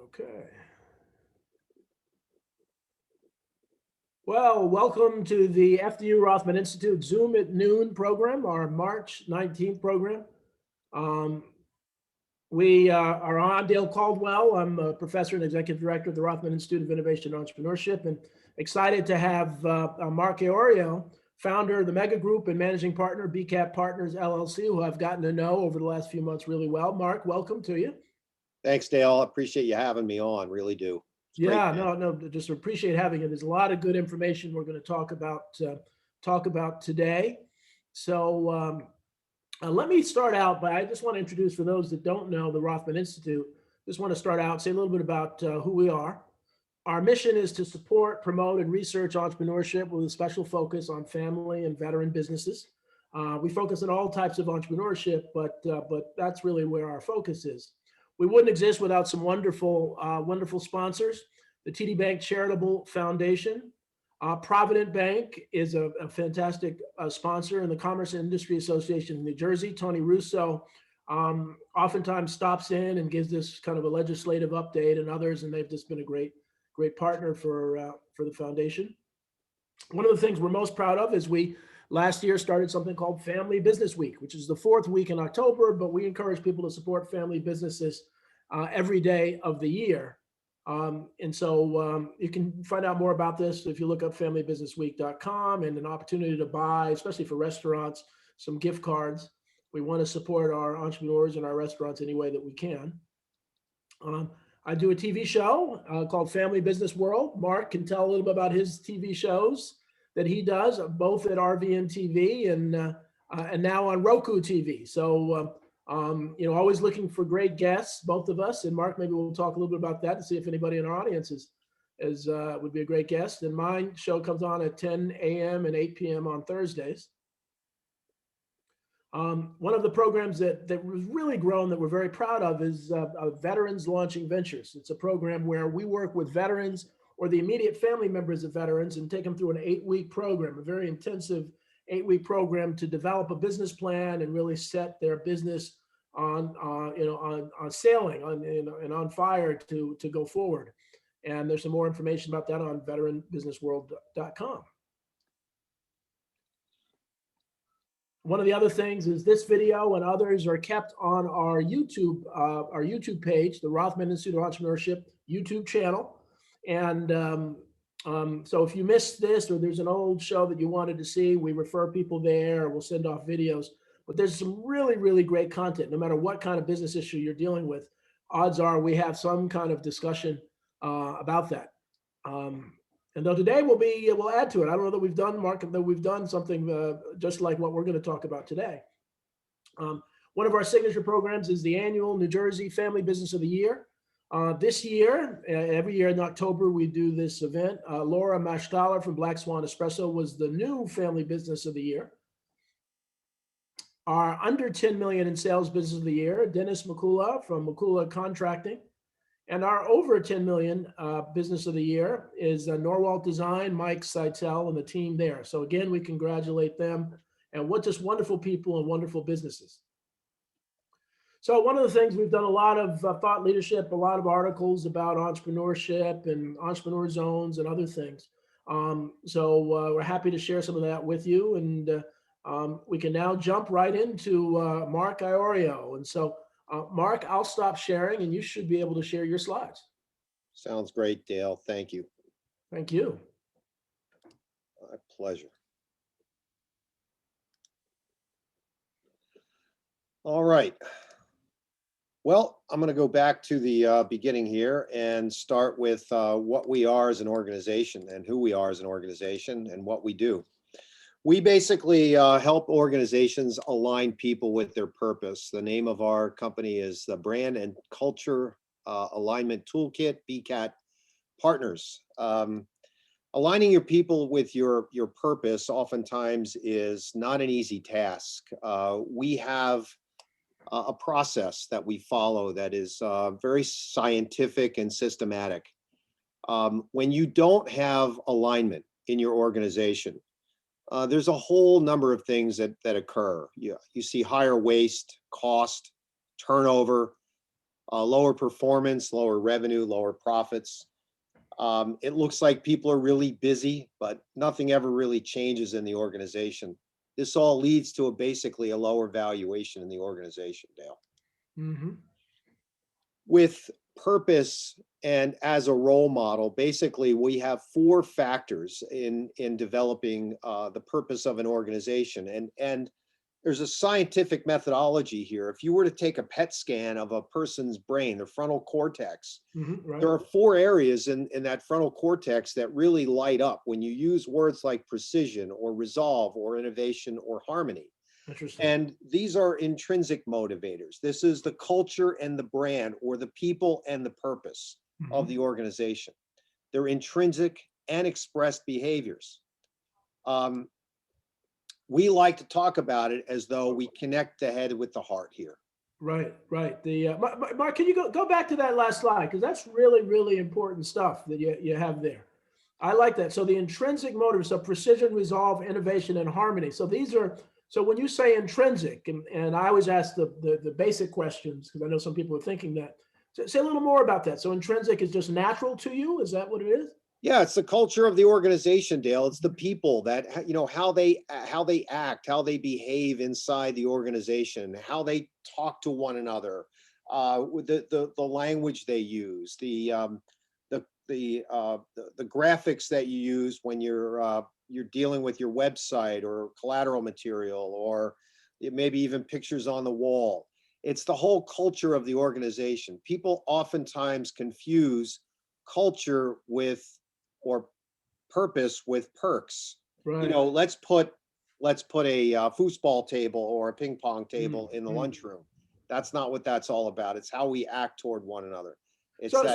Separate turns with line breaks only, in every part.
Okay. Well, welcome to the FDU Rothman Institute Zoom at Noon program, our March 19th program. Um, we are on Dale Caldwell. I'm a professor and executive director of the Rothman Institute of Innovation and Entrepreneurship, and excited to have Mark Iorio, founder of the Mega Group and managing partner, BCAT Partners, LLC, who I've gotten to know over the last few months really well. Mark, welcome to you.
Thanks, Dale. I appreciate you having me on. Really do. It's great.
Yeah, no, just appreciate having it. There's a lot of good information we're going to talk about today. So let me start out by, I just want to introduce, for those that don't know the Rothman Institute, just want to start out, say a little bit about who we are. Our mission is to support, promote, and research entrepreneurship with a special focus on family and veteran businesses. We focus on all types of entrepreneurship, but that's really where our focus is. We wouldn't exist without some wonderful sponsors. The TD Bank Charitable Foundation. Provident Bank is a fantastic sponsor, and the Commerce and Industry Association of New Jersey. Tony Russo oftentimes stops in and gives this kind of a legislative update, and others, and they've just been a great partner for the foundation. One of the things we're most proud of is we last year started something called Family Business Week, which is the fourth week in October, but we encourage people to support family businesses every day of the year. And so you can find out more about this if you look up familybusinessweek.com, and an opportunity to buy, especially for restaurants, some gift cards. We want to support our entrepreneurs and our restaurants any way that we can. I do a TV show called Family Business World. Mark can tell a little bit about his TV shows that he does, both at RVN TV and now on Roku TV. So, always looking for great guests, both of us. And Mark, maybe we'll talk a little bit about that to see if anybody in our audience would be a great guest. And my show comes on at 10 a.m. and 8 p.m. on Thursdays. One of the programs that was really grown that we're very proud of is Veterans Launching Ventures. It's a program where we work with veterans or the immediate family members of veterans and take them through an 8-week program, a very intensive 8-week program to develop a business plan and really set their business on sailing and on fire to go forward. And there's some more information about that on veteranbusinessworld.com. One of the other things is this video and others are kept on our YouTube page, the Rothman Institute of Entrepreneurship YouTube channel. And so if you missed this, or there's an old show that you wanted to see, we refer people there, or we'll send off videos. But there's some really, really great content. No matter what kind of business issue you're dealing with, odds are we have some kind of discussion about that. And though today we'll add to it. I don't know that we've done, Mark, that we've done something just like what we're going to talk about today. One of our signature programs is the annual New Jersey Family Business of the Year. This year, every year in October, we do this event. Laura Mashtaler from Black Swan Espresso was the new Family Business of the Year. Our under 10 million in sales business of the year, Dennis McCullough from McCullough Contracting. And our over 10 million business of the year is Norwalt Design, Mike Seitel, and the team there. So again, we congratulate them, and what just wonderful people and wonderful businesses. So one of the things, we've done a lot of thought leadership, a lot of articles about entrepreneurship and entrepreneur zones and other things. So we're happy to share some of that with you. And we can now jump right into Mark Iorio. And so Mark, I'll stop sharing and you should be able to share your slides.
Sounds great, Dale. Thank you.
Thank you.
My pleasure. All right. Well, I'm going to go back to the beginning here and start with what we are as an organization and who we are as an organization and what we do. We basically help organizations align people with their purpose. The name of our company is the Brand and Culture Alignment Toolkit, BCAT Partners. Aligning your people with your purpose oftentimes is not an easy task. We have a process that we follow that is very scientific and systematic. When you don't have alignment in your organization, there's a whole number of things that occur. You see higher waste, cost, turnover, lower performance, lower revenue, lower profits. It looks like people are really busy, but nothing ever really changes in the organization. This all leads to basically a lower valuation in the organization, Dale.
Mm-hmm.
With purpose and as a role model, basically we have four factors in developing the purpose of an organization, and there's a scientific methodology here. If you were to take a PET scan of a person's brain, the frontal cortex,
Mm-hmm. Right.
there are four areas in that frontal cortex that really light up when you use words like precision or resolve or innovation or harmony.
Interesting.
And these are intrinsic motivators. This is the culture and the brand, or the people and the purpose of the organization. They're intrinsic and expressed behaviors. We like to talk about it as though we connect the head with the heart here.
Right, right. The Mark, can you go back to that last slide, because that's really, really important stuff that you have there. I like that. So the intrinsic motives, so precision, resolve, innovation, and harmony. So these are, so when you say intrinsic, and I always ask the basic questions, because I know some people are thinking that. So say a little more about that. So intrinsic is just natural to you. Is that what it is?
Yeah, it's the culture of the organization, Dale. It's the people that, how they act, how they behave inside the organization, how they talk to one another, with the language they use, the graphics that you use when you're dealing with your website or collateral material, or maybe even pictures on the wall. It's the whole culture of the organization. People oftentimes confuse culture with, or purpose with, perks.
Right.
Let's put a foosball table or a ping pong table in the
Mm.
lunchroom. That's not what that's all about. It's how we act toward one another. It's
So
that.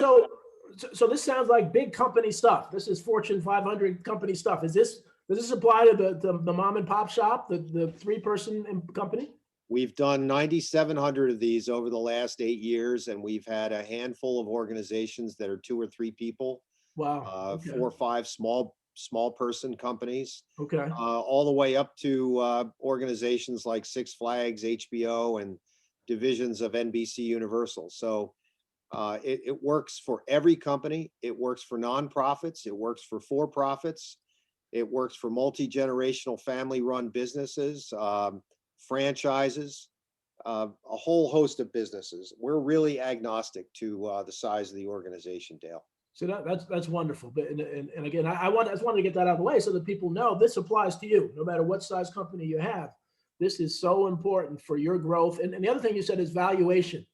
so this sounds like big company stuff. This is Fortune 500 company stuff. Does this apply to the mom and pop shop, the 3-person company?
We've done 9,700 of these over the last 8 years, and we've had a handful of organizations that are 2 or 3 people.
Wow. Okay.
4 or 5 small person companies,
Okay.
all the way up to organizations like Six Flags, HBO, and divisions of NBC Universal. So it works for every company. It works for nonprofits. It works for for-profits. It works for multi-generational family-run businesses, franchises, a whole host of businesses. We're really agnostic to the size of the organization, Dale.
So that's wonderful. But and again, I just wanted to get that out of the way so that people know this applies to you, no matter what size company you have. This is so important for your growth. And the other thing you said is valuation.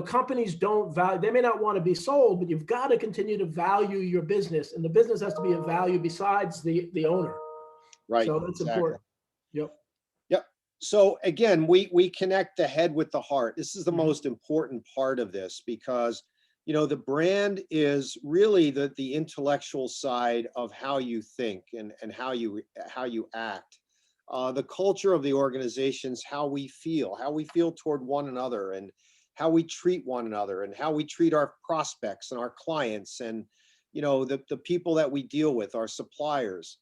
Companies don't value, they may not want to be sold, but you've got to continue to value your business, and the business has to be of value besides the owner.
Right.
So that's
exactly.
important. Yep.
Yep. So again, we connect the head with the heart. This is the most important part of this, because the brand is really the intellectual side of how you think and how you act. The culture of the organization's how we feel toward one another, and how we treat one another, and how we treat our prospects and our clients, and the people that we deal with, our suppliers.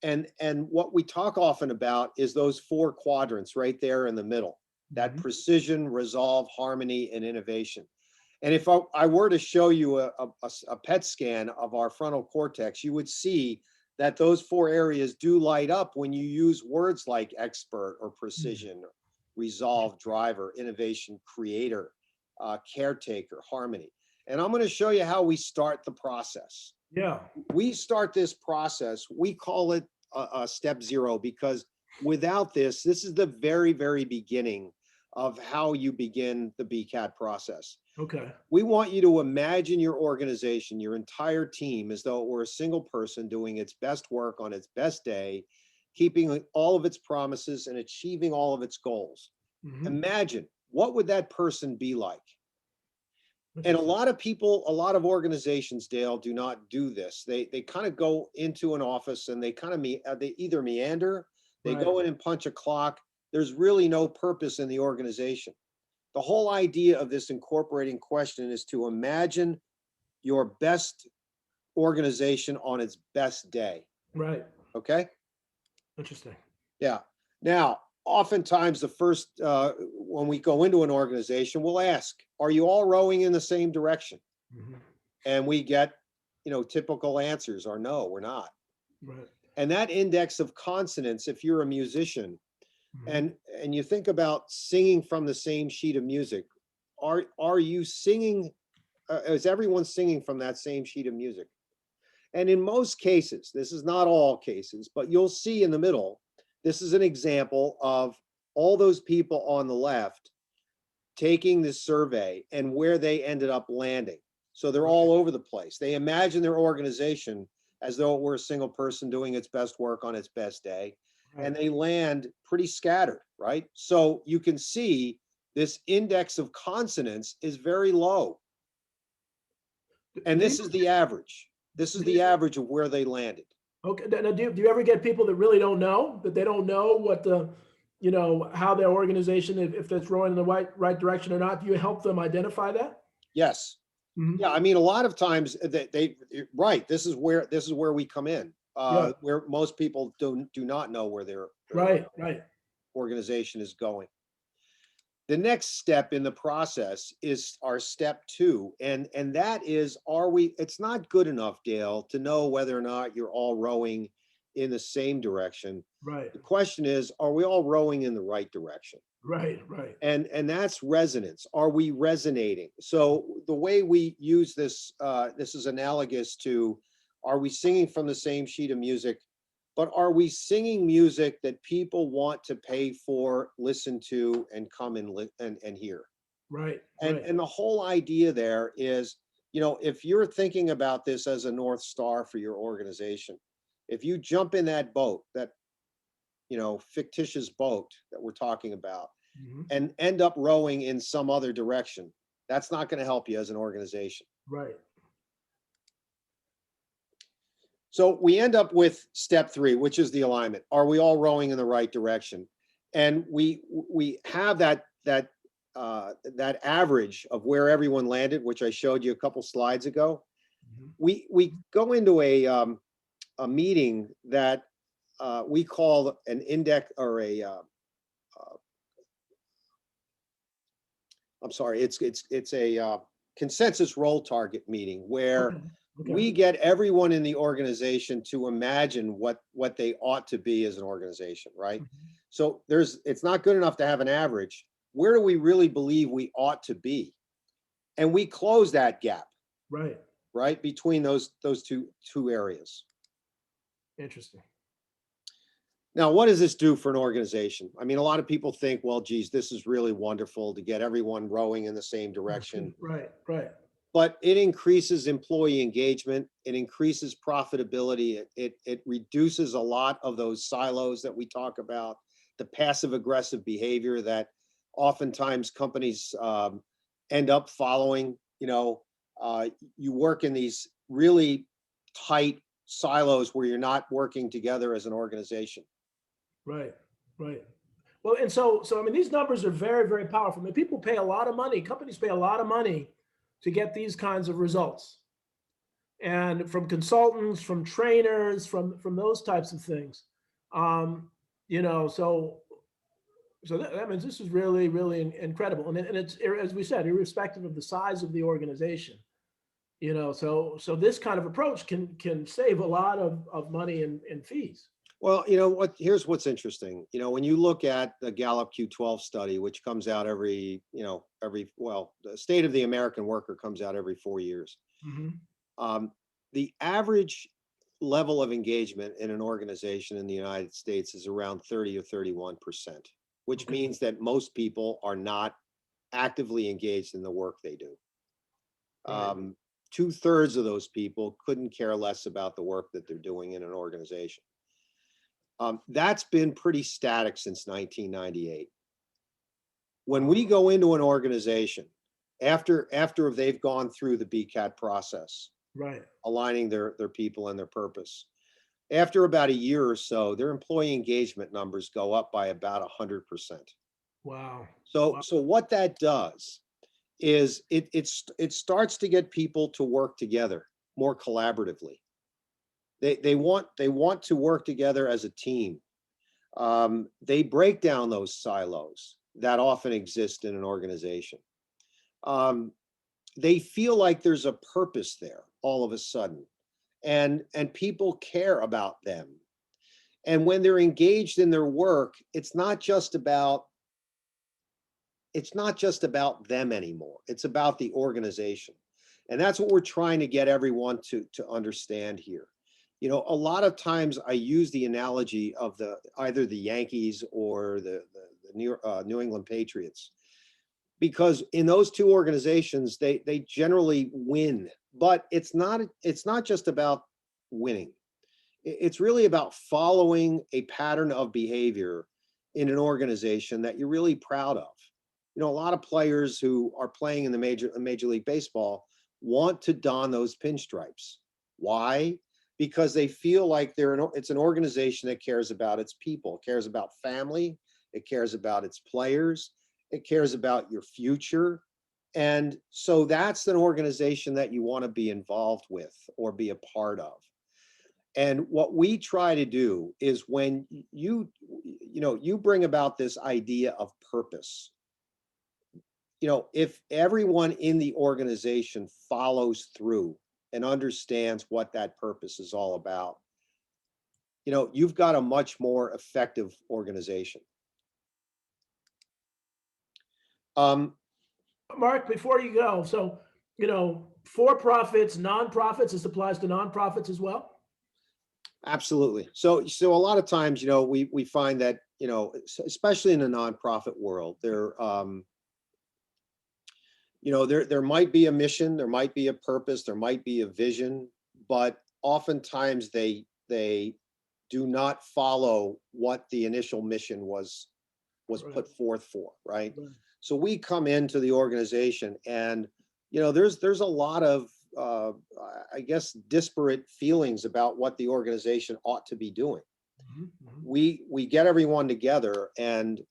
And what we talk often about is those 4 quadrants right there in the middle, that precision, resolve, harmony, and innovation. And if I were to show you a PET scan of our frontal cortex, you would see that those 4 areas do light up when you use words like expert or precision, resolve, driver, innovation, creator, caretaker, harmony. And I'm going to show you how we start the process.
Yeah.
We start this process, we call it a step 0, because without this is the very, very beginning of how you begin the BCAT process.
Okay.
We want you to imagine your organization, your entire team, as though it were a single person doing its best work on its best day, keeping all of its promises and achieving all of its goals. Imagine, what would that person be like? And a lot of people, a lot of organizations, Dale, do not do this. They kind of go into an office and they kind of they either meander, they go in and punch a clock. There's really no purpose in the organization. The whole idea of this incorporating question is to imagine your best organization on its best day.
Right.
Okay.
Interesting.
Yeah. Now, oftentimes the first, when we go into an organization, we'll ask, are you all rowing in the same direction?
Mhm.
And we get, typical answers are no, we're not.
Right.
And that index of consonance, if you're a musician,
Mhm.
and you think about singing from the same sheet of music, are you singing, is everyone singing from that same sheet of music? And in most cases, this is not all cases, but you'll see in the middle, this is an example of all those people on the left taking this survey and where they ended up landing. So they're
Right.
all over the place. They imagine their organization as though it were a single person doing its best work on its best day, and
Right.
they land pretty scattered, right? So you can see this index of consonance is very low. And
Do
this
you,
is the average. This is
do
the
you-
average of where they landed.
okay. Now, do you ever get people that really don't know, that they don't know what the, how their organization, if that's rowing in the right direction or not? Do you help them identify that?
Yes.
Mhm.
Yeah, I mean, a lot of times right, this is where we come in,
Yeah.
where most people do not know where their
Right. Right.
organization is going. The next step in the process is our step two, and that is, it's not good enough, Dale, to know whether or not you're all rowing in the same direction.
Right.
The question is, are we all rowing in the right direction?
Right. Right.
And that's resonance. Are we resonating? So the way we use this, this is analogous to, are we singing from the same sheet of music? But are we singing music that people want to pay for, listen to, and come and hear?
Right.
And
Right.
and the whole idea there is, if you're thinking about this as a North Star for your organization, if you jump in that boat, that fictitious boat that we're talking about,
Mhm.
and end up rowing in some other direction, that's not going to help you as an organization.
Right.
So we end up with step three, which is the alignment. Are we all rowing in the right direction? And we have that average of where everyone landed, which I showed you a couple slides ago.
Mhm.
We go into a meeting that we call an index, or I'm sorry, it's a consensus role target meeting, where
Okay. Okay.
we get everyone in the organization to imagine what they ought to be as an organization, right?
Mhm.
So it's not good enough to have an average. Where do we really believe we ought to be? And we close that gap,
Right.
right, between those two areas.
Interesting.
Now, what does this do for an organization? I mean, a lot of people think, well, geez, this is really wonderful to get everyone rowing in the same direction.
Right. Right.
But it increases employee engagement. It increases profitability. It reduces a lot of those silos that we talk about, the passive aggressive behavior that oftentimes companies end up following. You work in these really tight silos where you're not working together as an organization.
Right. Right. Well, and so I mean, these numbers are very, very powerful. I mean, people pay a lot of money. Companies pay a lot of money to get these kinds of results, and from consultants, from trainers, from those types of things. Um, so that means this is really, really incredible, and it's, as we said, irrespective of the size of the organization. So this kind of approach can save a lot of money in fees.
Well, here's what's interesting. When you look at the Gallup Q12 study, which comes out the State of the American Worker comes out every 4 years.
Mhm.
Um, the average level of engagement in an organization in the United States is around 30 or 31%, which
Okay.
means that most people are not actively engaged in the work they do.
Right.
2/3 of those people couldn't care less about the work that they're doing in an organization. That's been pretty static since 1998. When
Wow.
we go into an organization, after they've gone through the BCAT process,
Right.
aligning their people and their purpose, after about a year or so, their employee engagement numbers go up by about 100%.
Wow.
So
Wow.
so what that does is it starts to get people to work together more collaboratively. They want to work together as a team. They break down those silos that often exist in an organization. They feel like there's a purpose there all of a sudden, and people care about them. And when they're engaged in their work, it's not just about them anymore. It's about the organization. And that's what we're trying to get everyone to understand here. You know, a lot of times I use the analogy of either the Yankees or the New England Patriots, because in those two organizations, they generally win, but it's not just about winning. It's really about following a pattern of behavior in an organization that you're really proud of. You know, a lot of players who are playing in the Major League Baseball want to don those pinstripes. Why? Because they feel like it's an organization that cares about its people, cares about family, it cares about its players, it cares about your future. And so that's an organization that you want to be involved with or be a part of. And what we try to do is when you bring about this idea of purpose, you know, if everyone in the organization follows through and understands what that purpose is all about, you know, you've got a much more effective organization.
Mark, before you go, so, you know, for-profits, nonprofits, this applies to nonprofits as well?
Absolutely. So a lot of times, you know, we find that, you know, especially in the nonprofit world, there might be a mission, there might be a purpose, there might be a vision, but oftentimes they do not follow what the initial mission was
Right.
put forth for, right?
Right.
So we come into the organization and, you know, there's a lot of I guess disparate feelings about what the organization ought to be doing.
Mhm, mhm.
We get everyone together and,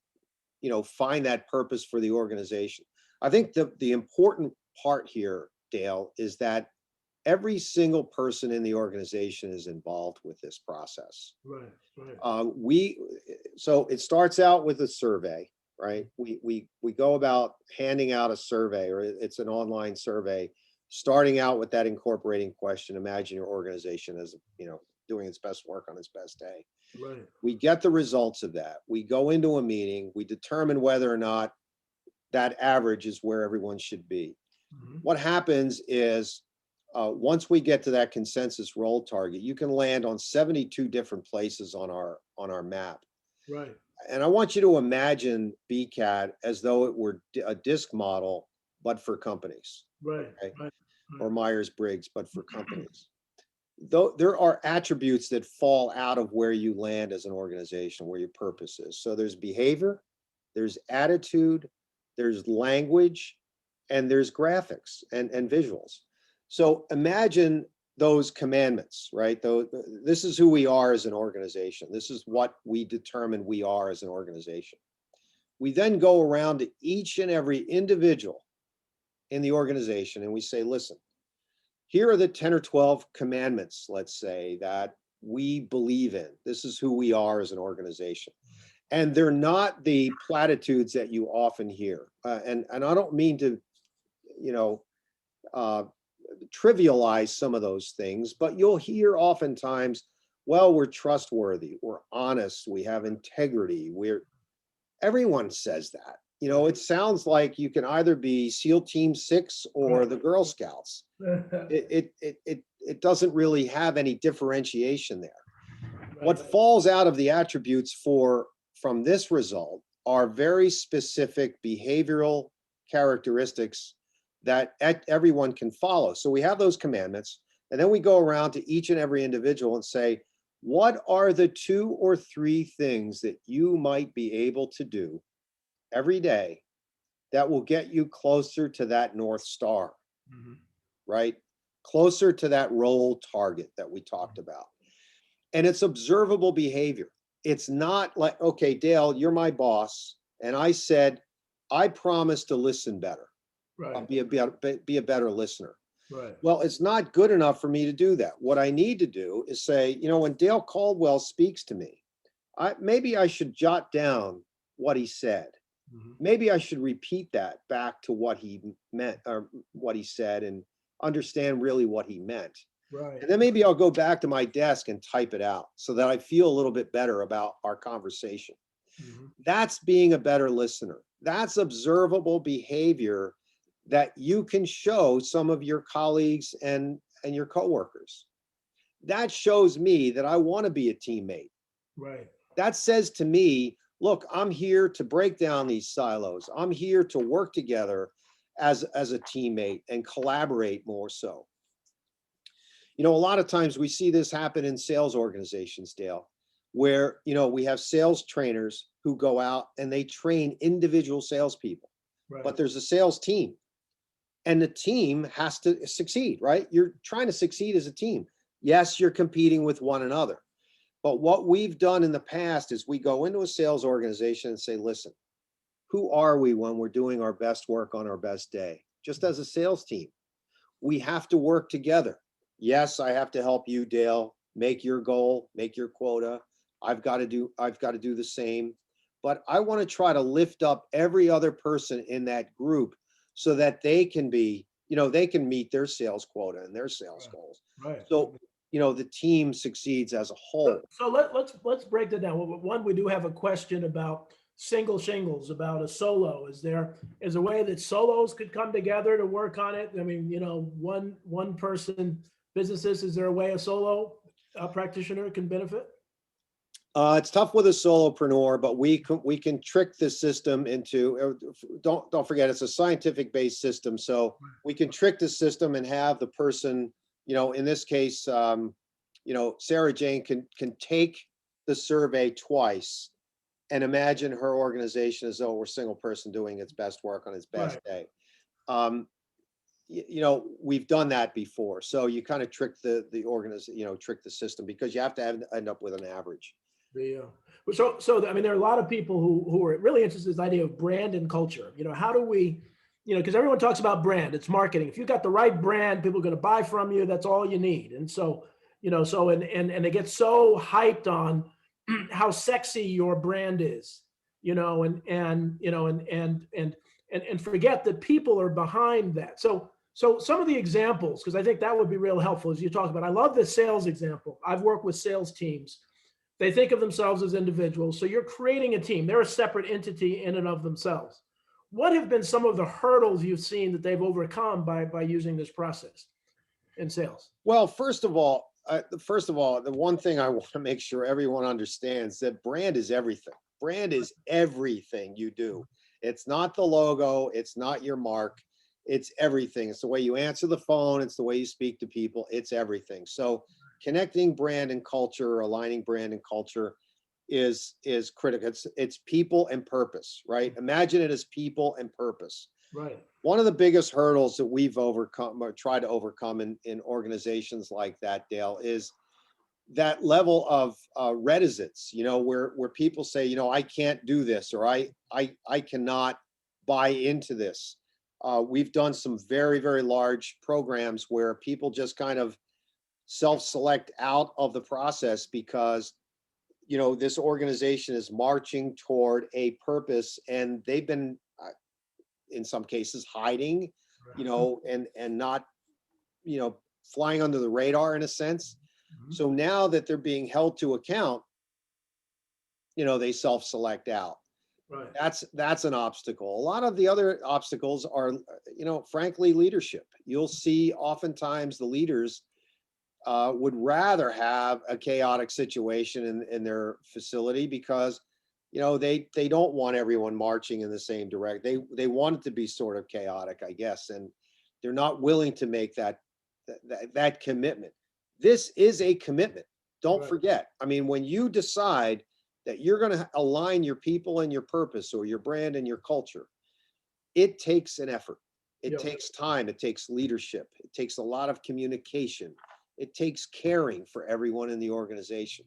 you know, find that purpose for the organization. I think the important part here, Dale, is that every single person in the organization is involved with this process.
Right, right.
So it starts out with a survey, right? We go about handing out a survey, or it's an online survey, starting out with that incorporating question. Imagine your organization as, you know, doing its best work on its best day.
Right.
We get the results of that. We go into a meeting. We determine whether or not that average is where everyone should be.
Mhm.
What happens is, once we get to that consensus roll target, you can land on 72 different places on our map.
Right.
And I want you to imagine BCAT as though it were a disc model, but for companies,
Right.
okay?
Right.
Or Myers-Briggs, but for companies. Though there are attributes that fall out of where you land as an organization, where your purpose is. So there's behavior, there's attitude, there's language, and there's graphics and visuals. So imagine those commandments, right? This is who we are as an organization. This is what we determine we are as an organization. We then go around to each and every individual in the organization and we say, listen, here are the 10 or 12 commandments, let's say, that we believe in. This is who we are as an organization. And they're not the platitudes that you often hear. And I don't mean to, you know, trivialize some of those things, but you'll hear oftentimes, well, we're trustworthy, we're honest, we have integrity, everyone says that. You know, it sounds like you can either be SEAL Team 6 or the Girl Scouts. It doesn't really have any differentiation there. What falls out of the attributes from this result are very specific behavioral characteristics that everyone can follow. So we have those commandments, and then we go around to each and every individual and say, what are the 2 or 3 things that you might be able to do every day that will get you closer to that North Star,
Mhm.
right? Closer to that roll target that we talked about. And it's observable behavior. It's not like, okay, Dale, you're my boss. And I said, I promise to listen better. I'll
Right.
be a better listener.
Right.
Well, it's not good enough for me to do that. What I need to do is say, you know, when Dale Caldwell speaks to me, maybe I should jot down what he said.
Mhm.
Maybe I should repeat that back to what he meant or what he said and understand really what he meant.
Right.
And then maybe I'll go back to my desk and type it out so that I feel a little bit better about our conversation.
Mhm.
That's being a better listener. That's observable behavior that you can show some of your colleagues and your coworkers. That shows me that I want to be a teammate.
Right.
That says to me, look, I'm here to break down these silos. I'm here to work together as a teammate and collaborate more so. You know, a lot of times we see this happen in sales organizations, Dale, where, we have sales trainers who go out and they train individual salespeople,
Right.
but there's a sales team and the team has to succeed, right? You're trying to succeed as a team. Yes, you're competing with one another. But what we've done in the past is we go into a sales organization and say, listen, who are we when we're doing our best work on our best day? Just as a sales team, we have to work together. Yes, I have to help you, Dale, make your goal, make your quota. I've got to do the same. But I want to try to lift up every other person in that group so that they can be, they can meet their sales quota and their sales
Right.
goals.
Right.
So, the team succeeds as a whole.
So let's break that down. One, we do have a question about single shingles, about a solo. Is there a way that solos could come together to work on it? I mean, one person businesses. Is there a way a solo practitioner can benefit?
It's tough with a solopreneur, but we can trick the system into. Don't forget, it's a scientific based system, so we can trick the system and have the person. In this case, Sarah Jane can take the survey twice and imagine her organization as though we're a single person doing its best work on its best
Right.
day. Um, we've done that before, so you kind of trick the organization, trick the system because you have to end up with an average.
Yeah. So I mean, there are a lot of people who are really interested in this idea of brand and culture. How do we, because everyone talks about brand, it's marketing. If you've got the right brand, people are going to buy from you. That's all you need. And so, and they get so hyped on how sexy your brand is, and forget that people are behind that. So some of the examples, because I think that would be real helpful as you talk about. I love the sales example. I've worked with sales teams. They think of themselves as individuals. So you're creating a team. They're a separate entity in and of themselves. What have been some of the hurdles you've seen that they've overcome by using this process in sales?
Well, first of all, the one thing I want to make sure everyone understands that brand is everything. Brand is everything you do. It's not the logo. It's not your mark. It's everything. It's the way you answer the phone. It's the way you speak to people. It's everything. So connecting brand and culture, aligning brand and culture is critical. It's people and purpose, right? Imagine it as people and purpose.
Right.
One of the biggest hurdles that we've overcome or tried to overcome in organizations like that, Dale, is that level of reticence, where people say, I can't do this, or I cannot buy into this. We've done some very, very large programs where people just kind of self-select out of the process because this organization is marching toward a purpose and they've been in some cases hiding, and not, flying under the radar in a sense.
Mhm.
So now that they're being held to account, they self-select out.
Right.
That's an obstacle. A lot of the other obstacles are, frankly, leadership. You'll see oftentimes the leaders would rather have a chaotic situation in their facility because they don't want everyone marching in the same direction. They want it to be sort of chaotic, I guess, and they're not willing to make that commitment. This is a commitment. Don't
Right.
forget. I mean, when you decide that you're going to align your people and your purpose or your brand and your culture, it takes an effort. It
Yeah.
takes time. It takes leadership. It takes a lot of communication. It takes caring for everyone in the organization.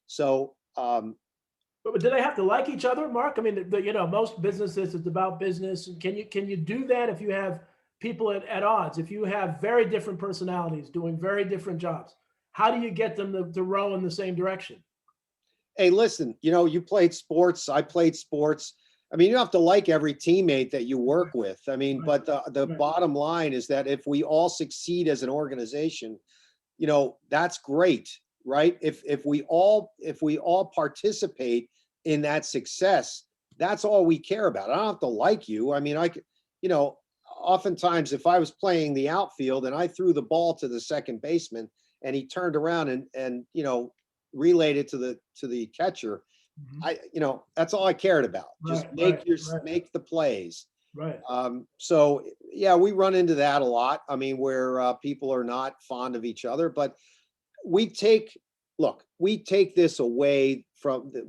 So,
But do they have to like each other, Mark? I mean, most businesses, it's about business. Can you do that if you have people at odds? If you have very different personalities doing very different jobs, how do you get them to row in the same direction?
Hey, listen, you played sports. I played sports. I mean, you don't have to like every teammate that you work with. I mean,
Right.
but the
Right.
bottom line is that if we all succeed as an organization, that's great, right? If we all participate in that success, that's all we care about. I don't have to like you. I mean, you know, oftentimes if I was playing the outfield and I threw the ball to the second baseman and he turned around and relayed it to the catcher,
Mhm.
that's all I cared about. Just
Right. Right. Right.
make the plays.
Right.
So yeah, we run into that a lot. I mean, where people are not fond of each other, but we take we take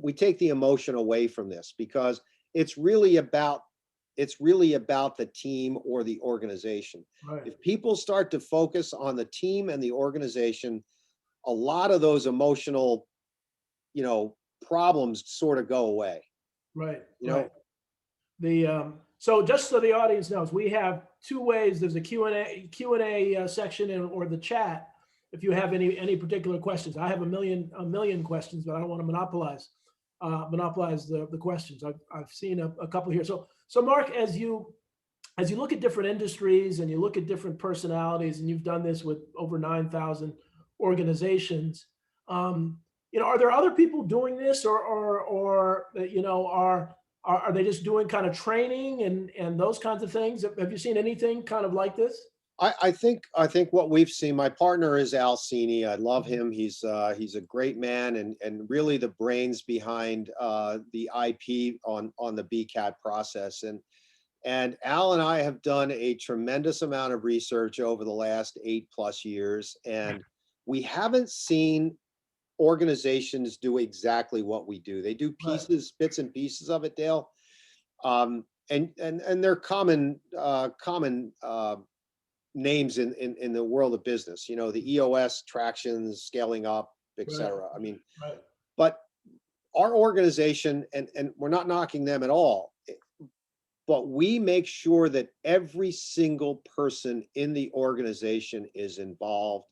we take the emotion away from this because it's really about the team or the organization.
Right.
If people start to focus on the team and the organization, a lot of those emotional, problems sort of go away.
Right.
You
Right.
know,
So just so the audience knows, we have two ways. There's a Q&A section or the chat. If you have any particular questions, I have a million questions, but I don't want to monopolize the questions. I've seen a couple here. So Mark, as you look at different industries and you look at different personalities, and you've done this with over 9,000 organizations, are there other people doing this, or are they just doing kind of training and those kinds of things? Have you seen anything kind of like this?
I think what we've seen. My partner is Al Cini. I love
Mhm.
him. He's a great man and really the brains behind the IP on the BCAT process. And Al and I have done a tremendous amount of research over the last 8+ years, and we haven't seen organizations do exactly what we do. They do
Right,
bits and pieces of it, Dale. And they're common names in the world of business. The EOS, tractions, scaling up,
right,
etc. I mean,
right,
but our organization, and we're not knocking them at all, but we make sure that every single person in the organization is involved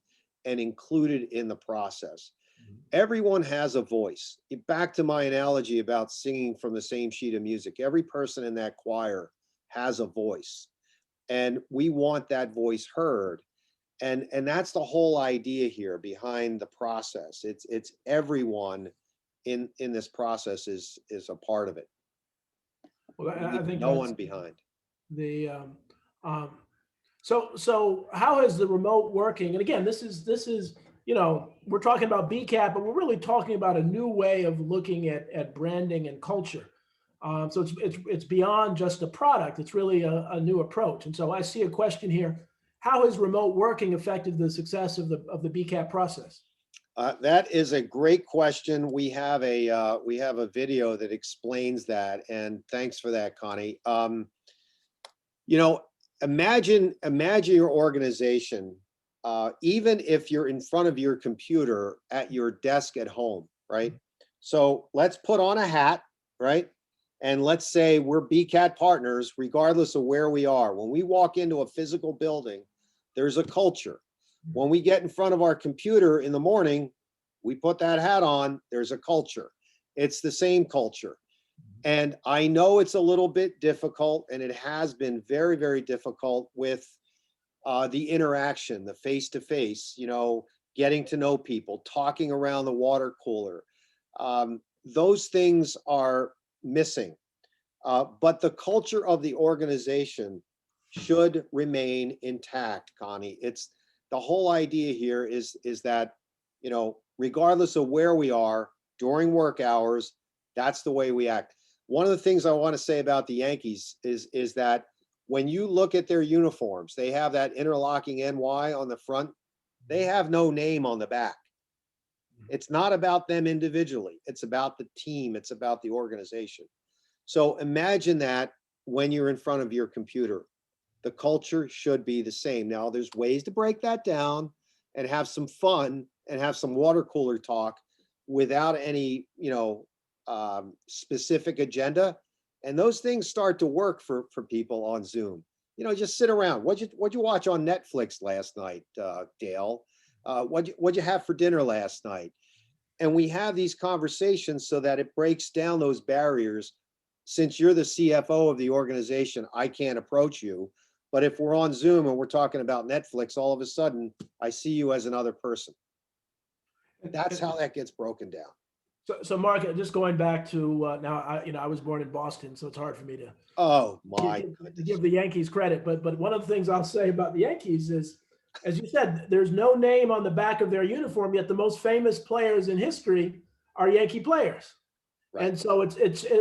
and included in the process.
Mhm.
Everyone has a voice. Back to my analogy about singing from the same sheet of music, every person in that choir has a voice, and we want that voice heard. And that's the whole idea here behind the process. It's everyone in this process is a part of it.
Well,
We
I
leave
think
no
that's
one behind.
the um, so how has the remote working? And again, this is we're talking about BCAT, but we're really talking about a new way of looking at branding and culture. So it's beyond just a product. It's really a new approach. And so I see a question here: how has remote working affected the success of the BCAT process?
That is a great question. We have a video that explains that, and thanks for that, Connie. You know, imagine your organization, even if you're in front of your computer at your desk at home, right? So let's put on a hat, right? And let's say we're BCAT partners, regardless of where we are. When we walk into a physical building, there's a culture. When we get in front of our computer in the morning, we put that hat on, there's a culture. It's the same culture. And I know it's a little bit difficult, and it has been very, very difficult with the interaction, the face to face, getting to know people, talking around the water cooler. Those things are missing. But the culture of the organization should remain intact, Connie. It's the whole idea here is that, regardless of where we are during work hours, that's the way we act. One of the things I want to say about the Yankees is that when you look at their uniforms, they have that interlocking NY on the front. They have no name on the back. It's not about them individually. It's about the team. It's about the organization. So imagine that when you're in front of your computer, the culture should be the same. Now, there's ways to break that down and have some fun and have some water cooler talk without any, specific agenda. And those things start to work for people on Zoom. Just sit around. What'd you watch on Netflix last night, Dale? What'd you have for dinner last night? And we have these conversations so that it breaks down those barriers. Since you're the CFO of the organization, I can't approach you. But if we're on Zoom and we're talking about Netflix, all of a sudden I see you as another person. That's how that gets broken down.
So Mark, just going back to now, I was born in Boston, so it's hard for me to
Oh my
give, to
goodness.
give the Yankees credit. But one of the things I'll say about the Yankees is, as you said, there's no name on the back of their uniform, yet the most famous players in history are Yankee players.
Right.
And so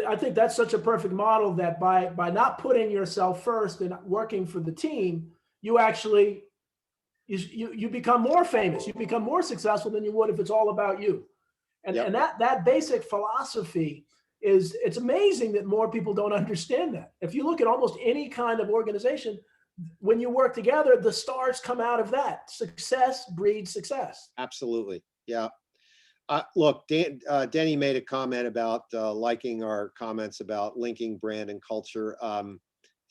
I think that's such a perfect model that by not putting yourself first and working for the team, you actually you become more famous, you become more successful than you would if it's all about you. And
Yep.
and that basic philosophy it's amazing that more people don't understand that. If you look at almost any kind of organization, when you work together, the stars come out of that. Success breeds success.
Absolutely. Yeah. Look, Denny made a comment about liking our comments about linking brand and culture.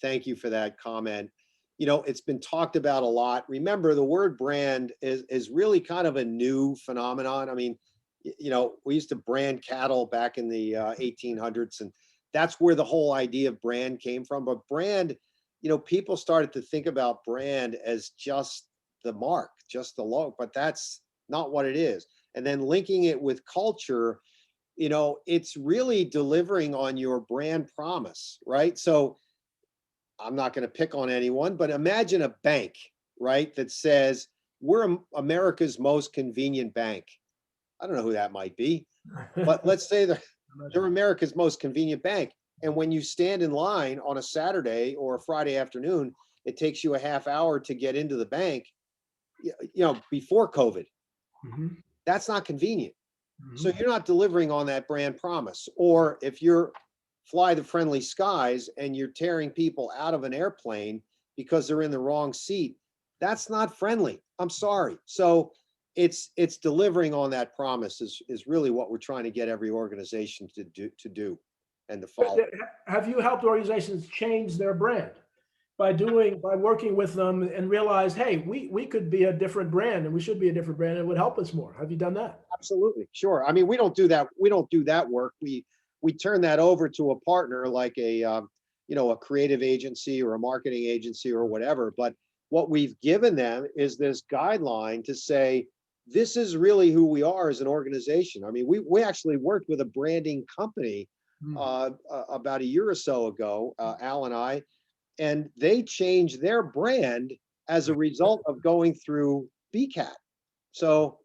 Thank you for that comment. You know, it's been talked about a lot. Remember, the word brand is really kind of a new phenomenon. I mean, you know, we used to brand cattle back in the 1800s, and that's where the whole idea of brand came from. But brand, you know, people started to think about brand as just the mark, just the logo, but that's not what it is. And then linking it with culture, you know, it's really delivering on your brand promise, right? So I'm not going to pick on anyone, but imagine a bank, right, that says, we're America's most convenient bank. I don't know who that might be, but let's say they're America's most convenient bank. And when you stand in line on a Saturday or a Friday afternoon, it takes you a half hour to get into the bank, you know, before COVID.
Mm-hmm.
That's not convenient.
Mm-hmm.
So you're not delivering on that brand promise. Or if you're fly the friendly skies and you're tearing people out of an airplane because they're in the wrong seat, that's not friendly. I'm sorry. So it's delivering on that promise is really what we're trying to get every organization to do and to follow.
Have you helped organizations change their brand by working with them and realize, hey, we could be a different brand and we should be a different brand and it would help us more? Have you done that?
Absolutely. Sure. I mean, we don't do that. We don't do that work. We turn that over to a partner like a you know, a creative agency or a marketing agency or whatever. But what we've given them is this guideline to say, this is really who we are as an organization. I mean, we actually worked with a branding company about a year or so ago, Al and I, and they changed their brand as a result of going through BCAT. So,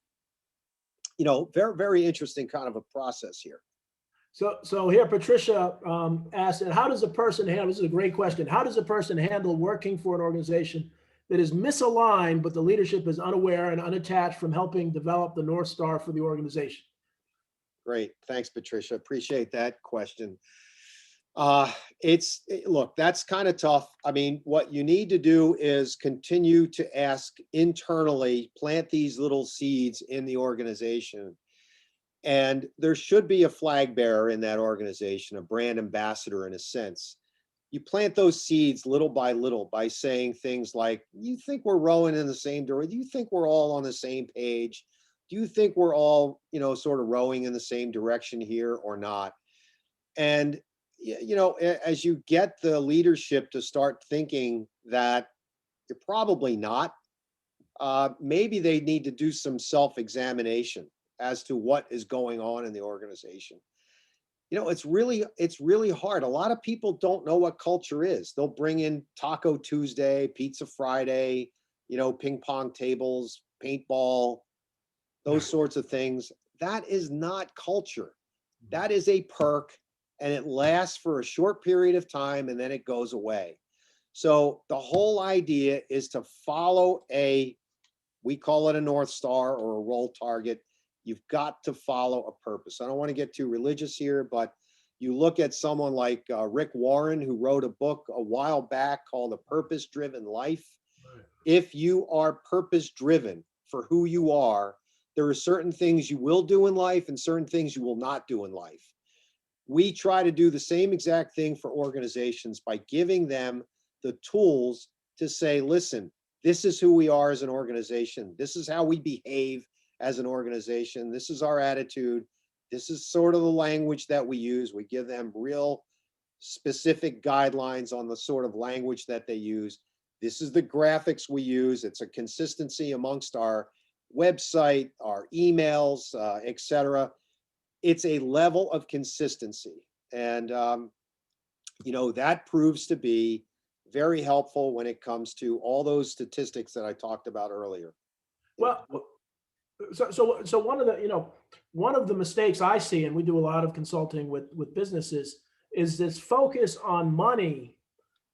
you know, very, very interesting kind of a process here.
So here, Patricia asked, how does a person handle, this is a great question, how does a person handle working for an organization that is misaligned, but the leadership is unaware and unattached from helping develop the North Star for the organization?
Great. Thanks, Patricia. Appreciate that question. Look, that's kind of tough. I mean, what you need to do is continue to ask internally, plant these little seeds in the organization. And there should be a flag bearer in that organization, a brand ambassador in a sense. You plant those seeds little by little by saying things like, you think we're rowing in the same direction? Do you think we're all on the same page? Do you think we're all, you know, sort of rowing in the same direction here or not? And, you know, as you get the leadership to start thinking that you're probably not, maybe they need to do some self-examination as to what is going on in the organization. You know, it's really hard. A lot of people don't know what culture is. They'll bring in Taco Tuesday, Pizza Friday, you know, ping pong tables, paintball, those sorts of things. That is not culture. That is a perk, and it lasts for a short period of time and then it goes away. So the whole idea is to follow we call it a North Star or a role target. You've got to follow a purpose. I don't want to get too religious here, but you look at someone like Rick Warren, who wrote a book a while back called A Purpose-Driven Life. Right. If you are purpose-driven for who you are, there are certain things you will do in life and certain things you will not do in life. We try to do the same exact thing for organizations by giving them the tools to say, listen, this is who we are as an organization. This is how we behave as an organization. This is our attitude. This is sort of the language that we use. We give them real specific guidelines on the sort of language that they use. This is the graphics we use. It's a consistency amongst our website, our emails, etc. It's a level of consistency. And, that proves to be very helpful when it comes to all those statistics that I talked about earlier.
Well, so one of the mistakes I see, and we do a lot of consulting with businesses, is this focus on money,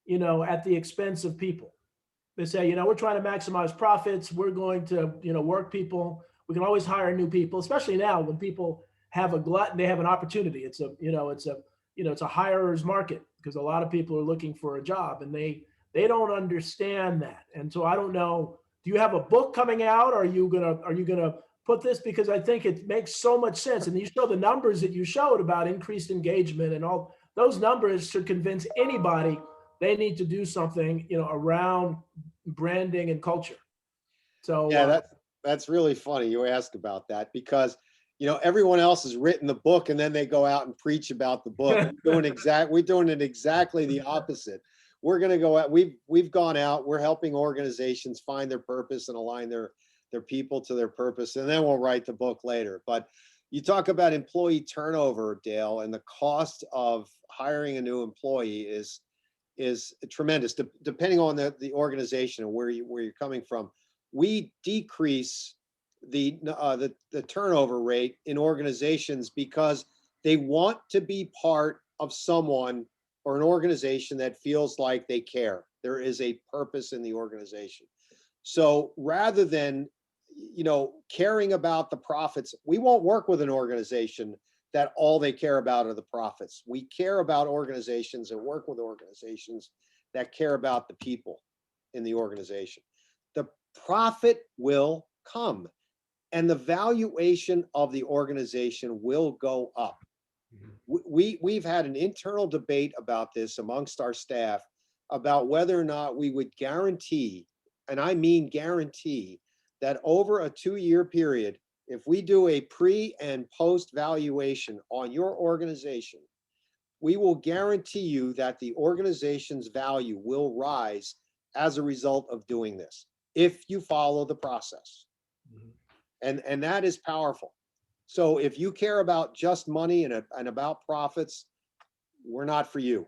at the expense of people. They say, we're trying to maximize profits. We're going to, work people. We can always hire new people, especially now when people have a glut and they have an opportunity. It's a hirer's market because a lot of people are looking for a job and they don't understand that. And so I don't know, do you have a book coming out? Are you gonna put this? Because I think it makes so much sense. And you show the numbers that you showed about increased engagement and all those numbers should convince anybody they need to do something, around branding and culture. So
yeah, that's really funny you ask about that because everyone else has written the book and then they go out and preach about the book. We're doing it exactly the opposite. We're going to go out. We've gone out. We're helping organizations find their purpose and align their people to their purpose, and then we'll write the book later. But you talk about employee turnover, Dale, and the cost of hiring a new employee is tremendous. Depending on the organization and where you're coming from, we decrease the turnover rate in organizations because they want to be part of someone or an organization that feels like they care. There is a purpose in the organization. So rather than caring about the profits, we won't work with an organization that all they care about are the profits. We care about organizations and work with organizations that care about the people in the organization. The profit will come and the valuation of the organization will go up. We've had an internal debate about this amongst our staff about whether or not we would guarantee, and I mean guarantee, that over a 2-year period, if we do a pre and post valuation on your organization, we will guarantee you that the organization's value will rise as a result of doing this, if you follow the process. And that is powerful. So if you care about just money and about profits, we're not for you.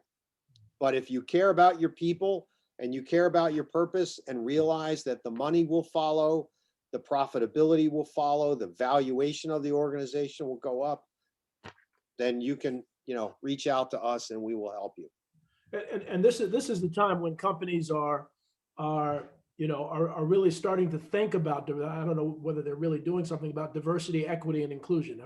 But if you care about your people and you care about your purpose and realize that the money will follow, the profitability will follow, the valuation of the organization will go up, then you can, reach out to us and we will help you.
And this is the time when companies are really starting to think about, I don't know whether they're really doing something about diversity, equity, and inclusion.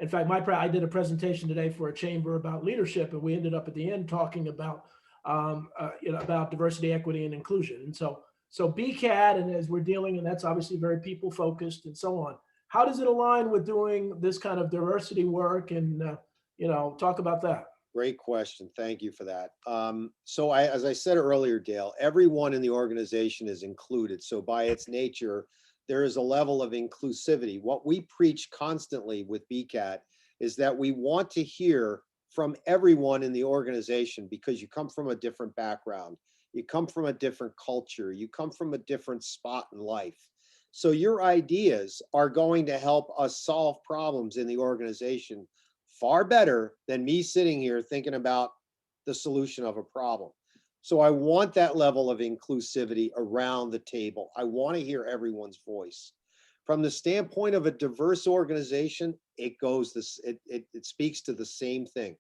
In fact, I did a presentation today for a chamber about leadership, and we ended up at the end talking about, about diversity, equity, and inclusion. And so BCAT, and as we're dealing, and that's obviously very people focused and so on. How does it align with doing this kind of diversity work? And talk about that.
Great question. Thank you for that. So as I said earlier, Dale, everyone in the organization is included. So by its nature, there is a level of inclusivity. What we preach constantly with BCAT is that we want to hear from everyone in the organization because you come from a different background. You come from a different culture. You come from a different spot in life. So your ideas are going to help us solve problems in the organization far better than me sitting here thinking about the solution of a problem. So I want that level of inclusivity around the table. I want to hear everyone's voice. From the standpoint of a diverse organization, it speaks to the same thing.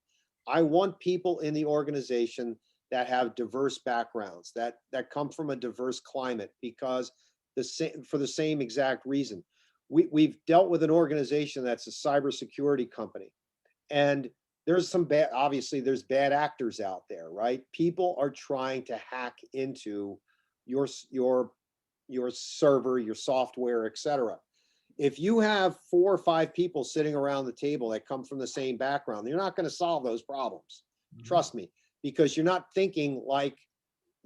I want people in the organization that have diverse backgrounds, that come from a diverse climate, because for the same exact reason. We've dealt with an organization that's a cybersecurity company. And there's there's bad actors out there, right? People are trying to hack into your server, your software, etc. If you have 4 or 5 people sitting around the table that come from the same background, you're not going to solve those problems. Trust me, because you're not thinking like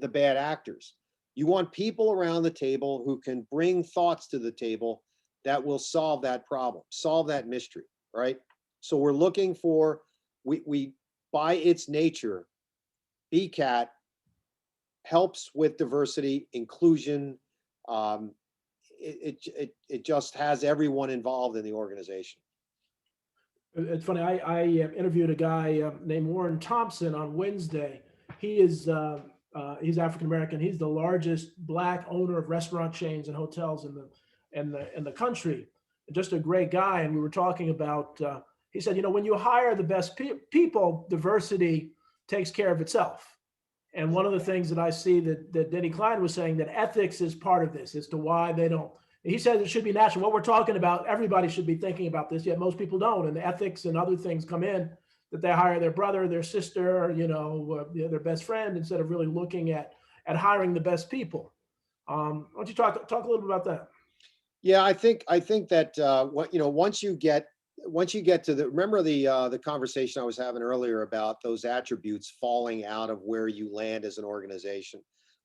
the bad actors. You want people around the table who can bring thoughts to the table that will solve that problem, solve that mystery, right? So we're looking for, we by its nature, BCAT helps with diversity, inclusion. Um, it just has everyone involved in the organization.
It's funny. I interviewed a guy named Warren Thompson on Wednesday. He is he's African American. He's the largest Black owner of restaurant chains and hotels in the country. Just a great guy. And we were talking about. He said, you know, when you hire the best people, diversity takes care of itself. And one of the things that I see that Denny Klein was saying, that ethics is part of this as to why they don't. He says it should be natural. What we're talking about, everybody should be thinking about this, yet most people don't. And the ethics and other things come in that they hire their brother, their sister, their best friend, instead of really looking at hiring the best people. Why don't you talk a little bit about that?
Yeah, I think that once you get to remember the conversation I was having earlier about those attributes falling out of where you land as an organization.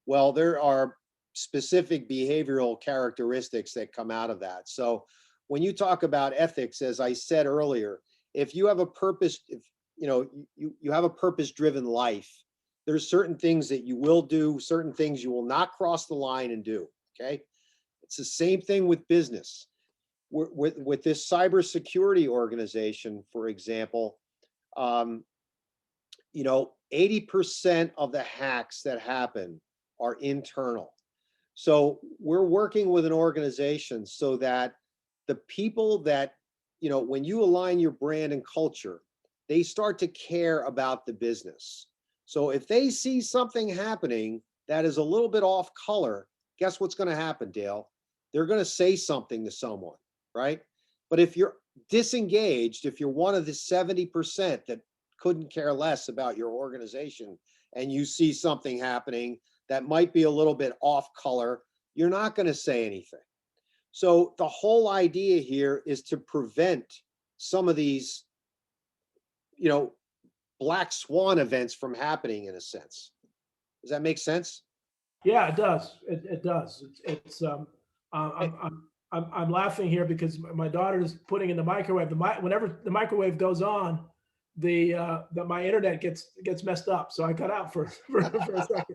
Well, there are specific behavioral characteristics that come out of that. So when you talk about ethics, as I said earlier, if you have a purpose, if you have a purpose-driven life, there's certain things that you will do, certain things you will not cross the line and do. Okay, it's the same thing with business. With this cybersecurity organization, for example, 80% of the hacks that happen are internal. So we're working with an organization so that the people that, when you align your brand and culture, they start to care about the business. So if they see something happening that is a little bit off color, guess what's going to happen, Dale? They're going to say something to someone, right? But if you're disengaged, if you're one of the 70% that couldn't care less about your organization, and you see something happening that might be a little bit off color, you're not going to say anything. So the whole idea here is to prevent some of these, black swan events from happening, in a sense. Does that make sense?
Yeah, it does. It does. I'm laughing here because my daughter is putting in the microwave. Whenever the microwave goes on, my internet gets messed up. So I cut out for a second.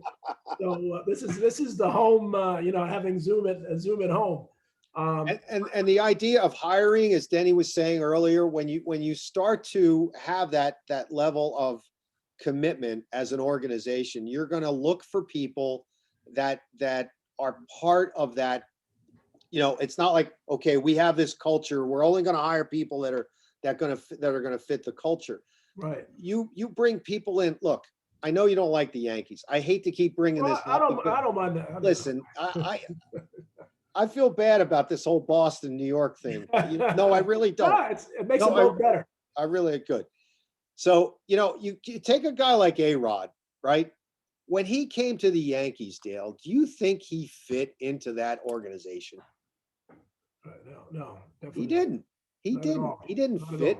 So this is the home. Having Zoom at home.
And the idea of hiring, as Denny was saying earlier, when you start to have that level of commitment as an organization, you're going to look for people that are part of that. It's not like, okay, we have this culture, we're only going to hire people that are going to fit the culture.
Right.
You bring people in. Look, I know you don't like the Yankees. I hate to keep bringing this
I
up.
I don't mind that.
Listen, I feel bad about this whole Boston, New York thing. No, I really don't.
No, it makes them both better.
I really could. So, you take a guy like A-Rod, right? When he came to the Yankees, Dale, do you think he fit into that organization?
No,
he didn't. He didn't fit.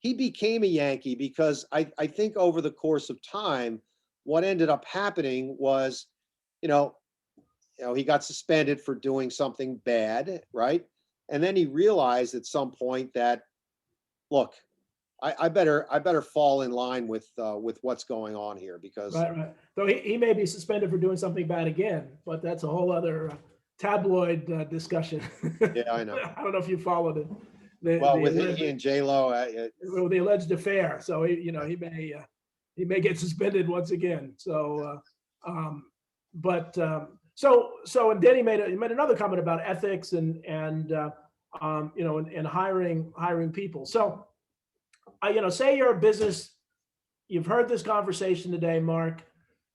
He became a Yankee because I think over the course of time, what ended up happening was, he got suspended for doing something bad, right? And then he realized at some point that, look, I better fall in line with what's going on here, because
right. So he may be suspended for doing something bad again, but that's a whole other tabloid discussion.
Yeah, I know.
I don't know if you followed it.
With he and J-Lo,
with the alleged affair, so he may get suspended once again. So, so and Denny made another comment about ethics and hiring people. So, say you're a business, you've heard this conversation today, Mark.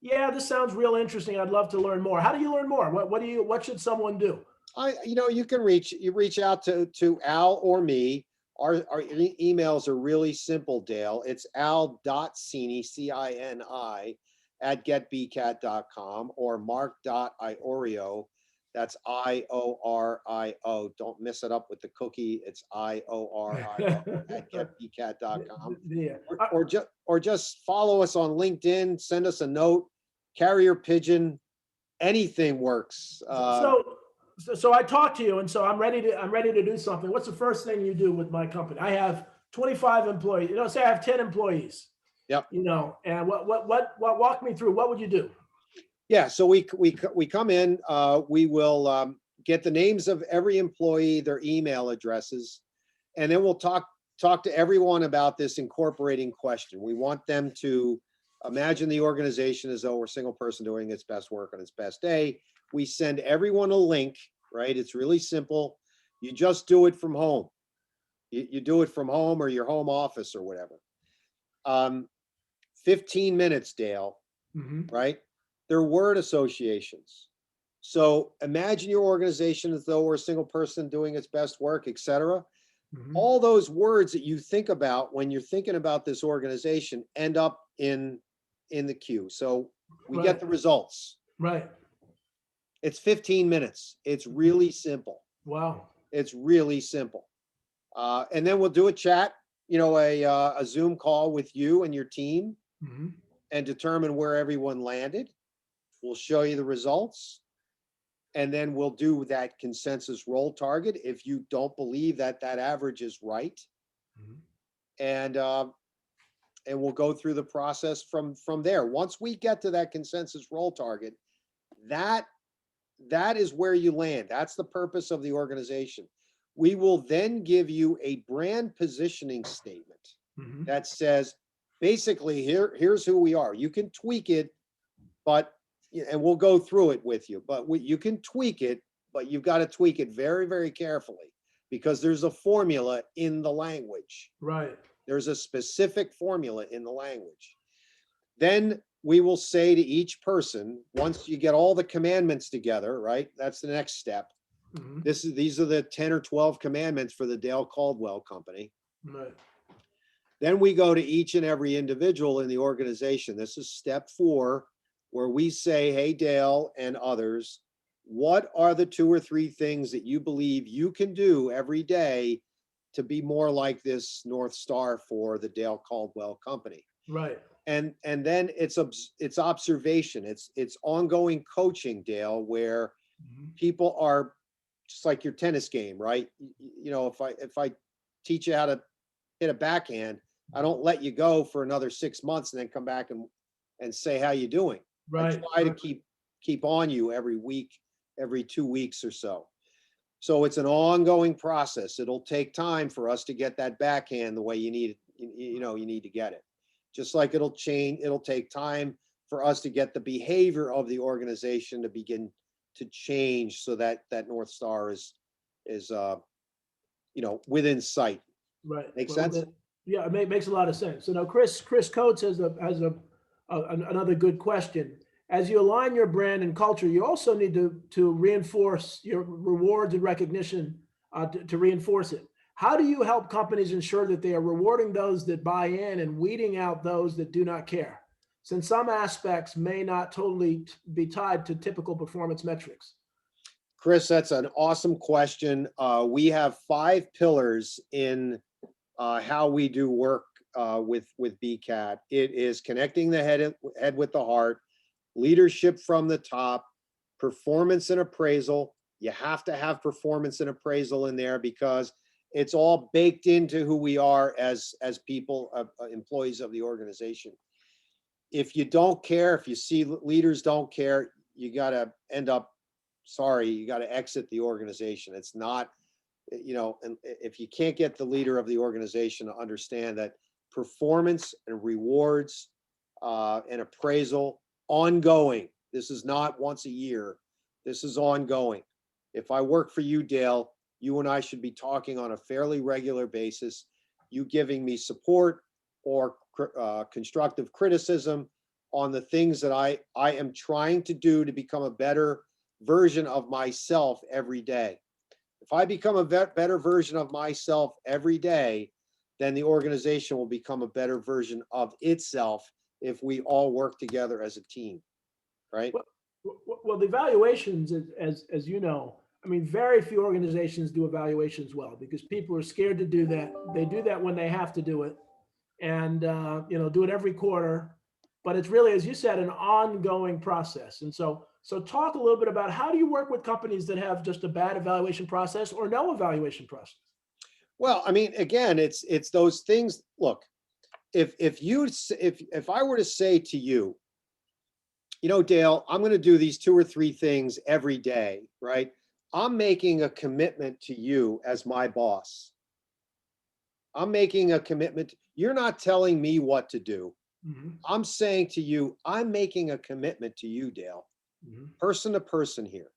Yeah, this sounds real interesting. I'd love to learn more. How do you learn more? What should someone do?
You can reach out to Al or me. Our emails are really simple, Dale. It's al.cini, CINI, @getbcat.com, or mark.iorio. That's IORIO. Don't mess it up with the cookie. It's IORIO @getbcat.com.
Yeah.
Or just follow us on LinkedIn. Send us a note. Carrier pigeon. Anything works.
so I talked to you, and so I'm ready to do something. What's the first thing you do with my company? I have 25 employees. Say I have 10 employees.
Yep.
And what walk me through? What would you do?
Yeah. So we come in. We will get the names of every employee, their email addresses, and then we'll talk to everyone about this incorporating question. We want them to imagine the organization as though we're a single person doing its best work on its best day. We send everyone a link, right? It's really simple. You just do it from home. You do it from home or your home office or whatever. 15 minutes, Dale, right? They're word associations. So imagine your organization as though we're a single person doing its best work, et cetera. All those words that you think about when you're thinking about this organization end up in the queue. So we get the results.
Right.
It's 15 minutes. It's really simple.
Wow.
It's really simple. And then we'll do a chat, a Zoom call with you and your team and determine where everyone landed. We'll show you the results. And then we'll do that consensus roll target if you don't believe that average is right. And we'll go through the process from there. Once we get to that consensus roll target, that is where you land. That's the purpose of the organization. We will then give you a brand positioning statement that says, basically, here's who we are. You can tweak it, and we'll go through it with you, but you can tweak it, but you've got to tweak it very, very carefully because there's a formula in the language.
Right.
There's a specific formula in the language. Then we will say to each person, once you get all the commandments together, right? That's the next step. These are the 10 or 12 commandments for the Dale Caldwell Company.
Right.
Then we go to each and every individual in the organization. This is step 4, where we say, hey, Dale and others, what are the 2 or 3 things that you believe you can do every day to be more like this North Star for the Dale Caldwell Company?
Right.
And then it's observation. It's ongoing coaching, Dale, where people are just like your tennis game, right? If I teach you how to hit a backhand, I don't let you go for another 6 months and then come back and say how you doing.
Right.
I try to keep on you every week, every 2 weeks or so. So it's an ongoing process. It'll take time for us to get that backhand the way you need it. You need to get it. Just like it'll take time for us to get the behavior of the organization to begin to change so that North Star is within sight.
Right.
Make sense?
Yeah, it makes a lot of sense. So now Chris Coates has another good question. As you align your brand and culture, you also need to reinforce your rewards and recognition to reinforce it. How do you help companies ensure that they are rewarding those that buy in and weeding out those that do not care, since some aspects may not totally be tied to typical performance metrics?
Chris, that's an awesome question. We have 5 pillars in how we do work with BCAT. It is connecting the head with the heart, leadership from the top, performance and appraisal. You have to have performance and appraisal in there because it's all baked into who we are as people, employees of the organization. If you don't care, if you see leaders don't care, you got to you got to exit the organization. It's not, and if you can't get the leader of the organization to understand that performance and rewards and appraisal ongoing. This is not once a year. This is ongoing. If I work for you, Dale, you and I should be talking on a fairly regular basis, you giving me support or constructive criticism on the things that I am trying to do to become a better version of myself every day. If I become a better version of myself every day, then the organization will become a better version of itself if we all work together as a team, right?
Well, the evaluations, as you know, I mean, very few organizations do evaluations well because people are scared to do that. They do that when they have to do it, and do it every quarter. But it's really, as you said, an ongoing process. And so So talk a little bit about how do you work with companies that have just a bad evaluation process or no evaluation process?
Well, I mean, again, it's those things. Look, if I were to say to you, Dale, I'm going to do these 2 or 3 things every day, right? I'm making a commitment to you as my boss. I'm making a commitment. You're not telling me what to do.
Mhm,
I'm saying to you, I'm making a commitment to you, Dale,
mhm.
person to person here.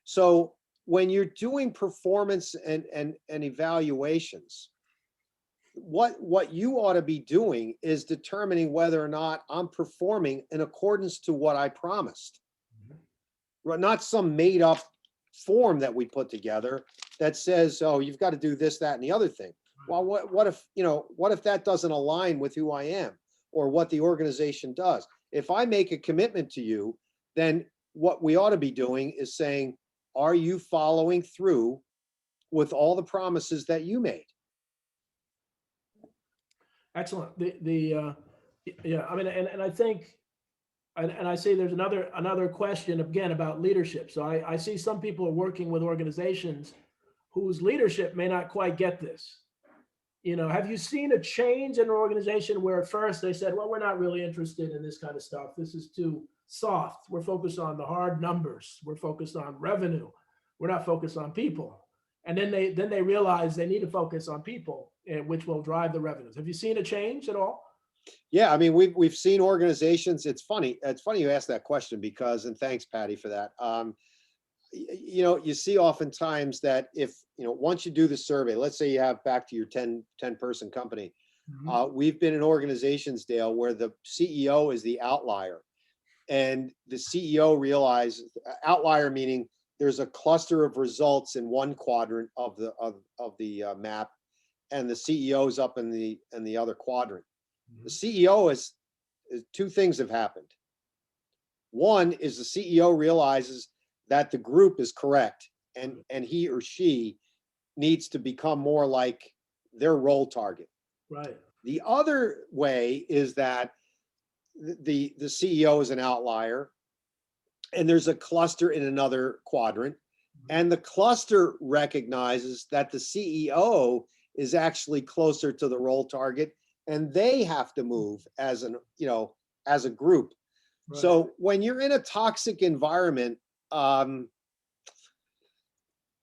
So when you're doing performance and evaluations, what you ought to be doing is determining whether or not I'm performing in accordance to what I promised. Right? Not some made up form that we put together that says, oh, you've got to do this, that, and the other thing. Well, what if that doesn't align with who I am or what the organization does? If I make a commitment to you, then what we ought to be doing is saying, are you following through with all the promises that you made?
Excellent. Yeah, I mean, and I think, and I see there's another question again about leadership. So I see some people are working with organizations whose leadership may not quite get this. Have you seen a change in an organization where at first they said, well, we're not really interested in this kind of stuff. This is too soft. We're focused on the hard numbers. We're focused on revenue. We're not focused on people. And then they realize they need to focus on people, which will drive the revenues. Have you seen a change at all?
Yeah, I mean, we've seen organizations. It's funny. It's funny you asked that question because, and thanks, Patty, for that. You see oftentimes that if, once you do the survey, let's say you have back to your 10 person company,
Mhm.
we've been in organizations, Dale, where the CEO is the outlier. And the CEO realizes, outlier meaning there's a cluster of results in one quadrant of the map, and the CEO is up in the other quadrant. The CEO is 2 things have happened. One is the CEO realizes that the group is correct, and he or she needs to become more like their role target.
Right.
The other way is that the CEO is an outlier, and there's a cluster in another quadrant, and the cluster recognizes that the CEO is actually closer to the role target, and they have to move as a group.
Right.
So when you're in a toxic environment,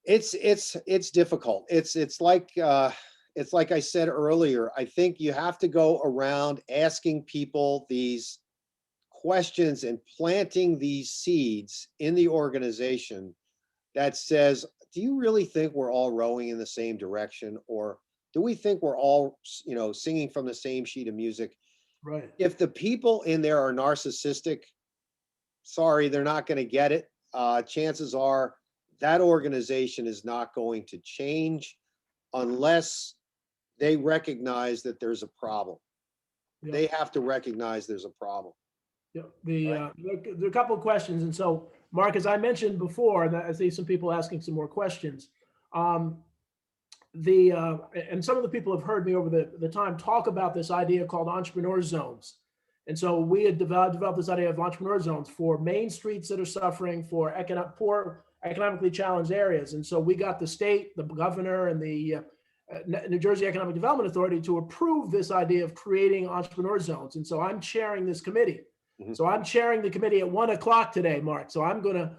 it's difficult. It's like I said earlier. I think you have to go around asking people these questions and planting these seeds in the organization that says, do you really think we're all rowing in the same direction, or do we think we're all singing from the same sheet of music?
Right.
If the people in there are narcissistic, sorry, they're not going to get it. Chances are that organization is not going to change unless they recognize that there's a problem.
Yeah.
They have to recognize there's a problem.
Yeah.
Right?
There are a couple of questions. And so, Mark, as I mentioned before, and I see some people asking some more questions. Um, and some of the people have heard me over the time talk about this idea called entrepreneur zones. And so we had developed this idea of entrepreneur zones for main streets that are suffering, for poor, economically challenged areas. And so we got the state, the governor, and the New Jersey Economic Development Authority to approve this idea of creating entrepreneur zones. And so I'm chairing this committee.
Mhm.
So I'm chairing the committee at 1:00 today, Mark. So I'm gonna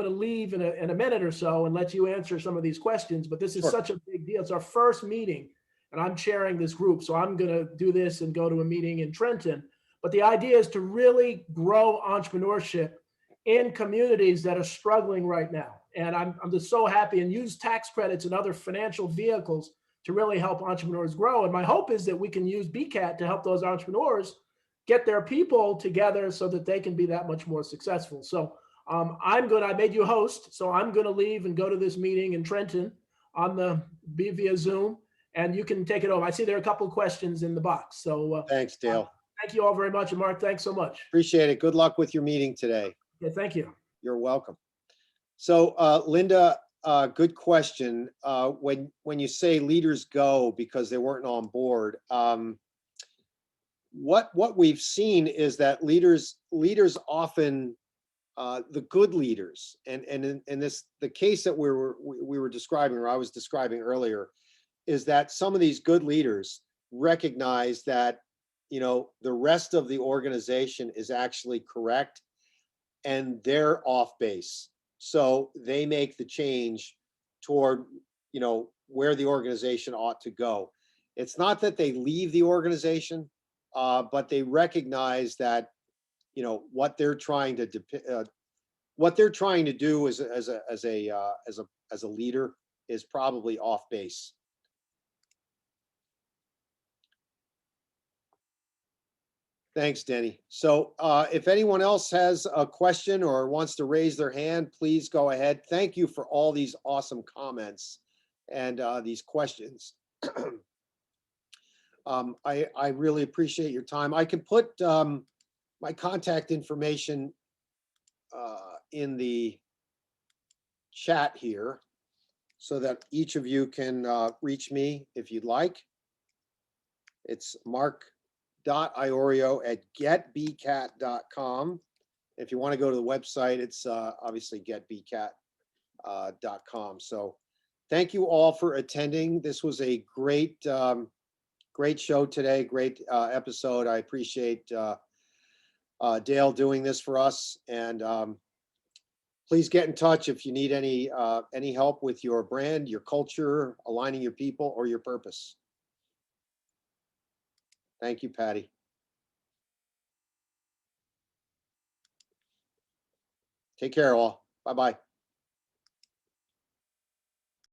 leave in a minute or so and let you answer some of these questions. But this is
Sure.
such a big deal. It's our first meeting, and I'm chairing this group. So I'm gonna do this and go to a meeting in Trenton. But the idea is to really grow entrepreneurship in communities that are struggling right now. And I'm just so happy, and use tax credits and other financial vehicles to really help entrepreneurs grow. And my hope is that we can use BCAT to help those entrepreneurs get their people together so that they can be that much more successful. So I made you a host, so I'm going to leave and go to this meeting in Trenton be via Zoom, and you can take it over. I see there are a couple of questions in the box. So
Thanks, Dale.
thank you all very much. And Mark, thanks so much.
Appreciate it. Good luck with your meeting today.
Yeah, thank you.
You're welcome. So, Linda, good question. When you say leaders go because they weren't on board, what we've seen is that leaders often the good leaders, and in this, the case that we were describing, or I was describing earlier, is that some of these good leaders recognize that, you know, the rest of the organization is actually correct and they're off base. So they make the change toward, you know, where the organization ought to go. It's not that they leave the organization, but they recognize that, you know, what they're trying to what they're trying to do as a leader is probably off base. Thanks, Denny. So if anyone else has a question or wants to raise their hand, please go ahead. Thank you for all these awesome comments and these questions. I really appreciate your time. I can put my contact information in the chat here so that each of you can reach me if you'd like. It's mark.iorio@getbcat.com. If you want to go to the website, it's obviously getbcat.com. So thank you all for attending. This was a great, great show today, great episode. I appreciate Dale doing this for us. And please get in touch if you need any help with your brand, your culture, aligning your people, or your purpose. Thank you, Patty. Take care, all. Bye-bye.